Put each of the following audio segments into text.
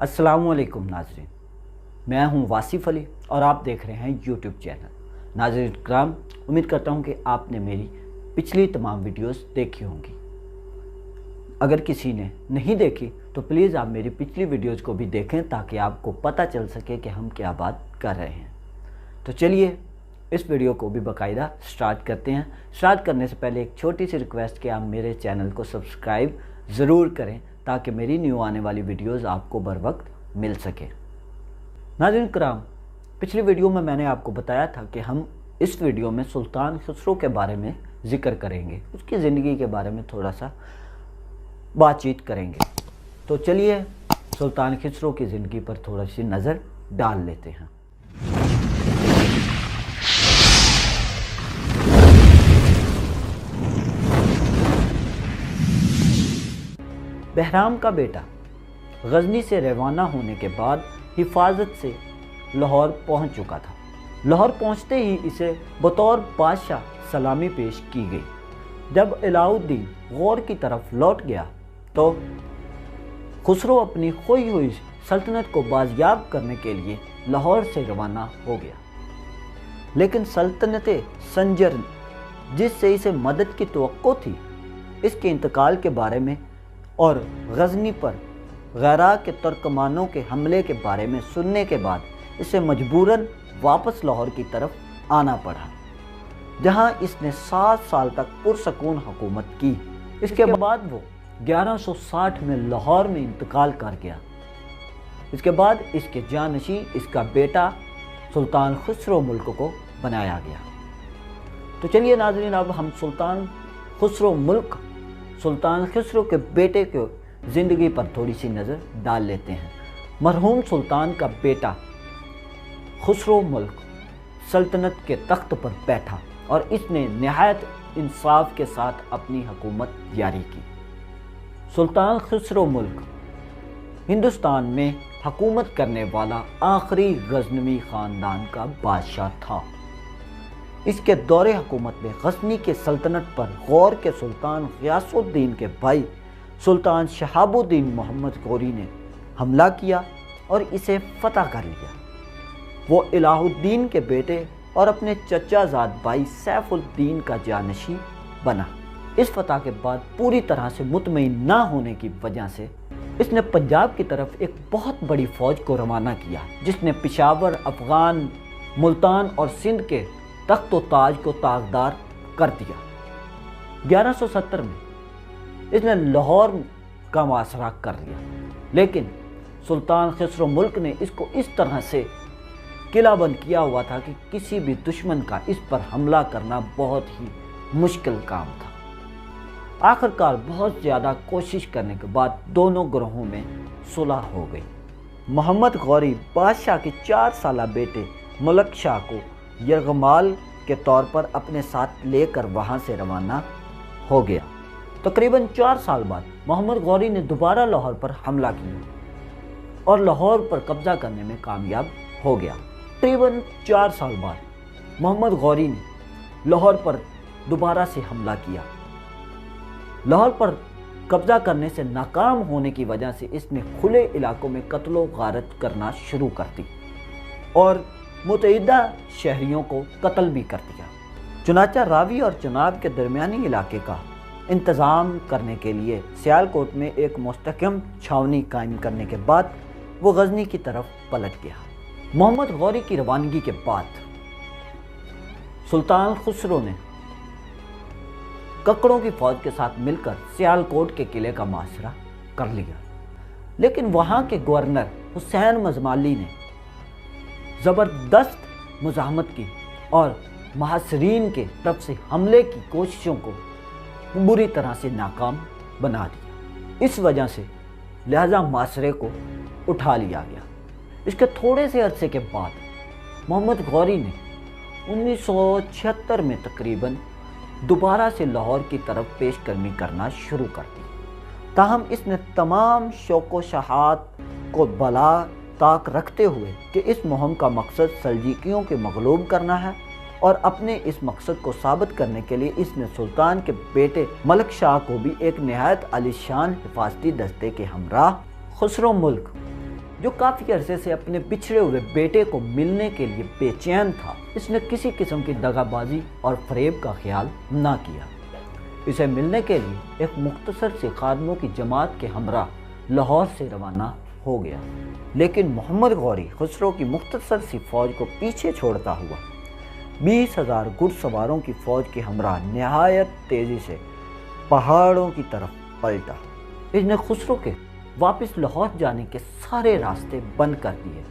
السلام علیکم ناظرین، میں ہوں واصف علی اور آپ دیکھ رہے ہیں یوٹیوب چینل۔ ناظرین کرام، امید کرتا ہوں کہ آپ نے میری پچھلی تمام ویڈیوز دیکھی ہوں گی۔ اگر کسی نے نہیں دیکھی تو پلیز آپ میری پچھلی ویڈیوز کو بھی دیکھیں تاکہ آپ کو پتہ چل سکے کہ ہم کیا بات کر رہے ہیں۔ تو چلیے اس ویڈیو کو بھی باقاعدہ سٹارٹ کرتے ہیں۔ سٹارٹ کرنے سے پہلے ایک چھوٹی سی ریکویسٹ کہ آپ میرے چینل کو سبسکرائب ضرور کریں تاکہ میری نیو آنے والی ویڈیوز آپ کو بر وقت مل سکے۔ ناظرین کرام، پچھلی ویڈیو میں نے آپ کو بتایا تھا کہ ہم اس ویڈیو میں سلطان خسرو کے بارے میں ذکر کریں گے، اس کی زندگی کے بارے میں تھوڑا سا بات چیت کریں گے۔ تو چلیے سلطان خسرو کی زندگی پر تھوڑا سی نظر ڈال لیتے ہیں۔ بہرام کا بیٹا غزنی سے روانہ ہونے کے بعد حفاظت سے لاہور پہنچ چکا تھا۔ لاہور پہنچتے ہی اسے بطور بادشاہ سلامی پیش کی گئی۔ جب الہ الدین غور کی طرف لوٹ گیا تو خسرو اپنی کھوئی ہوئی سلطنت کو بازیاب کرنے کے لیے لاہور سے روانہ ہو گیا، لیکن سلطنت سنجر جس سے اسے مدد کی توقع تھی، اس کے انتقال کے بارے میں اور غزنی پر غیرہ کے ترکمانوں کے حملے کے بارے میں سننے کے بعد اسے مجبوراً واپس لاہور کی طرف آنا پڑا، جہاں اس نے 7 سال تک پرسکون حکومت کی۔ اس کے بعد وہ 1160 میں لاہور میں انتقال کر گیا۔ اس کے بعد اس کے جانشین اس کا بیٹا سلطان خسرو ملک کو بنایا گیا۔ تو چلیے ناظرین، اب ہم سلطان خسرو کے بیٹے کی زندگی پر تھوڑی سی نظر ڈال لیتے ہیں۔ مرحوم سلطان کا بیٹا خسرو ملک سلطنت کے تخت پر بیٹھا اور اس نے نہایت انصاف کے ساتھ اپنی حکومت جاری کی۔ سلطان خسرو ملک ہندوستان میں حکومت کرنے والا آخری غزنوی خاندان کا بادشاہ تھا۔ اس کے دور حکومت میں غزنی کے سلطنت پر غور کے سلطان غیاث الدین کے بھائی سلطان شہاب الدین محمد غوری نے حملہ کیا اور اسے فتح کر لیا۔ وہ الہ الدین کے بیٹے اور اپنے چچا زاد بھائی سیف الدین کا جانشین بنا۔ اس فتح کے بعد پوری طرح سے مطمئن نہ ہونے کی وجہ سے اس نے پنجاب کی طرف ایک بہت بڑی فوج کو روانہ کیا، جس نے پشاور، افغان، ملتان اور سندھ کے تخت و تاج کو داغدار کر دیا۔ 1170 میں اس نے لاہور کا محاصرہ کر لیا، لیکن سلطان خسرو ملک نے اس کو اس طرح سے قلعہ بند کیا ہوا تھا کہ کسی بھی دشمن کا اس پر حملہ کرنا بہت ہی مشکل کام تھا۔ آخرکار بہت زیادہ کوشش کرنے کے بعد دونوں گروہوں میں صلح ہو گئی۔ محمد غوری بادشاہ کے 4 سالہ بیٹے ملک شاہ کو یرغمال کے طور پر اپنے ساتھ لے کر وہاں سے روانہ ہو گیا۔ تقریباً 4 سال بعد محمد غوری نے دوبارہ لاہور پر حملہ کیا اور لاہور پر قبضہ کرنے میں کامیاب ہو گیا۔ تقریباً 4 سال بعد محمد غوری نے لاہور پر دوبارہ سے حملہ کیا۔ لاہور پر قبضہ کرنے سے ناکام ہونے کی وجہ سے اس نے کھلے علاقوں میں قتل و غارت کرنا شروع کر دی اور متعدد شہریوں کو قتل بھی کر دیا۔ چنانچہ راوی اور چناب کے درمیانی علاقے کا انتظام کرنے کے لیے سیالکوٹ میں ایک مستحکم چھاونی قائم کرنے کے بعد وہ غزنی کی طرف پلٹ گیا۔ محمد غوری کی روانگی کے بعد سلطان خسرو نے ککڑوں کی فوج کے ساتھ مل کر سیالکوٹ کے قلعے کا محاصرہ کر لیا، لیکن وہاں کے گورنر حسین مزمالی نے زبردست مزاحمت کی اور محاصرین کے طرف سے حملے کی کوششوں کو بری طرح سے ناکام بنا دیا۔ اس وجہ سے لہذا محاصرے کو اٹھا لیا گیا۔ اس کے تھوڑے سے عرصے کے بعد محمد غوری نے 1976 میں تقریباً دوبارہ سے لاہور کی طرف پیش قدمی کرنا شروع کر دی، تاہم اس نے تمام شوق و شہات کو بلا طاق رکھتے ہوئے کہ اس مہم کا مقصد سلجوقیوں کے مغلوب کرنا ہے، اور اپنے اس مقصد کو ثابت کرنے کے لیے اس نے سلطان کے بیٹے ملک شاہ کو بھی ایک نہایت عالی شان حفاظتی دستے کے ہمراہ خسرو ملک جو کافی عرصے سے اپنے بچھڑے ہوئے بیٹے کو ملنے کے لیے بے چین تھا، اس نے کسی قسم کی دغا بازی اور فریب کا خیال نہ کیا۔ اسے ملنے کے لیے ایک مختصر سی خادموں کی جماعت کے ہمراہ لاہور سے روانہ ہو گیا، لیکن محمد غوری خسرو کی مختصر سی فوج کو پیچھے چھوڑتا ہوا 20,000 گھڑ سواروں کی فوج کے ہمراہ نہایت تیزی سے پہاڑوں کی طرف پلٹا۔ اس نے خسرو کے واپس لاہور جانے کے سارے راستے بند کر دیے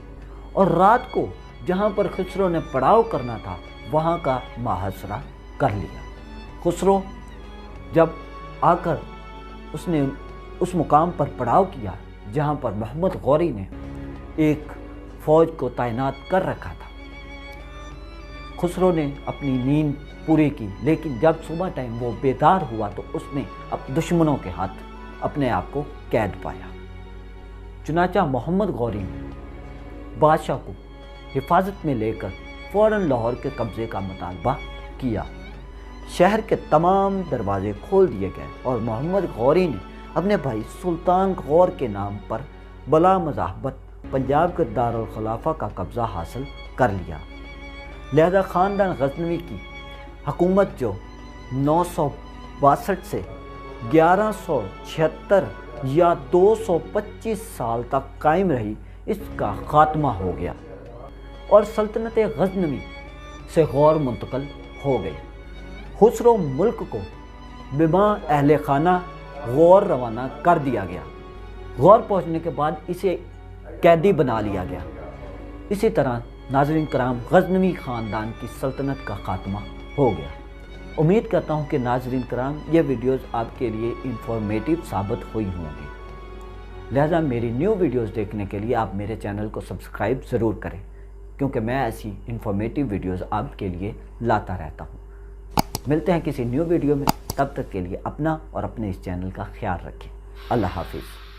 اور رات کو جہاں پر خسرو نے پڑاؤ کرنا تھا وہاں کا محاصرہ کر لیا۔ خسرو جب آ کر اس نے اس مقام پر پڑاؤ کیا جہاں پر محمد غوری نے ایک فوج کو تعینات کر رکھا تھا، خسرو نے اپنی نیند پوری کی، لیکن جب صبح ٹائم وہ بیدار ہوا تو اس نے دشمنوں کے ہاتھ اپنے آپ کو قید پایا۔ چنانچہ محمد غوری نے بادشاہ کو حفاظت میں لے کر فوراً لاہور کے قبضے کا مطالبہ کیا۔ شہر کے تمام دروازے کھول دیے گئے اور محمد غوری نے اپنے بھائی سلطان غور کے نام پر بلا مزاحمت پنجاب کے دارالخلافہ کا قبضہ حاصل کر لیا۔ لہذا خاندان غزنوی کی حکومت جو 962 سے 1176 یا 225 سال تک قائم رہی، اس کا خاتمہ ہو گیا اور سلطنت غزنوی سے غور منتقل ہو گئی۔ خسرو ملک کو بما اہل خانہ غور روانہ کر دیا گیا۔ غور پہنچنے کے بعد اسے قیدی بنا لیا گیا۔ اسی طرح ناظرین کرام غزنوی خاندان کی سلطنت کا خاتمہ ہو گیا۔ امید کرتا ہوں کہ ناظرین کرام یہ ویڈیوز آپ کے لیے انفارمیٹیو ثابت ہوئی ہوں گی، لہذا میری نیو ویڈیوز دیکھنے کے لیے آپ میرے چینل کو سبسکرائب ضرور کریں، کیونکہ میں ایسی انفارمیٹیو ویڈیوز آپ کے لیے لاتا رہتا ہوں۔ ملتے ہیں کسی نیو ویڈیو میں، تب تک کے لیے اپنا اور اپنے اس چینل کا خیال رکھیں۔ اللہ حافظ۔